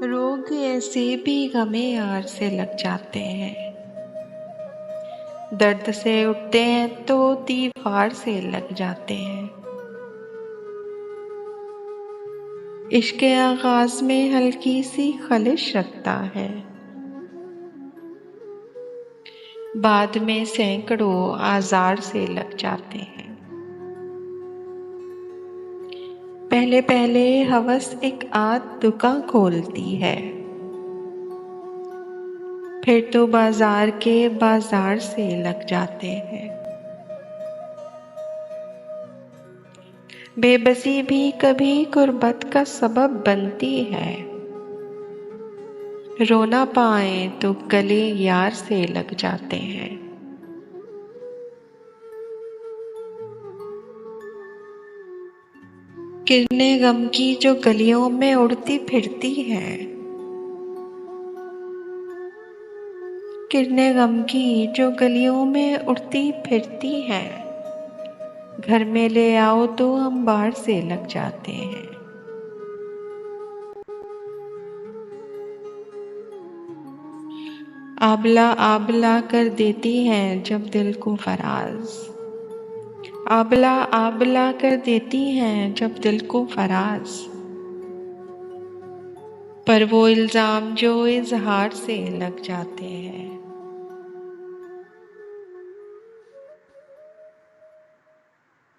रोग ऐसे भी गमे यार से लग जाते हैं। दर्द से उठते हैं तो दीवार से लग जाते हैं। इश्क आगाज में हल्की सी खलिश रखता है, बाद में सैकड़ों आजार से लग जाते हैं। पहले पहले हवस एक आध दुकान खोलती है, फिर तो बाजार के बाजार से लग जाते हैं। बेबसी भी कभी कुर्बत का सबब बनती है, रोना पाए तो गले यार से लग जाते हैं। किरणें गम की जो गलियों में उड़ती फिरती हैं, किरणें गम की जो गलियों में उड़ती फिरती हैं, घर में ले आओ तो हम बाहर से लग जाते हैं। आबला आबला कर देती हैं जब दिल को फराज, आबला आबला कर देती हैं जब दिल को फराज, पर वो इल्जाम जो इजहार से लग जाते हैं।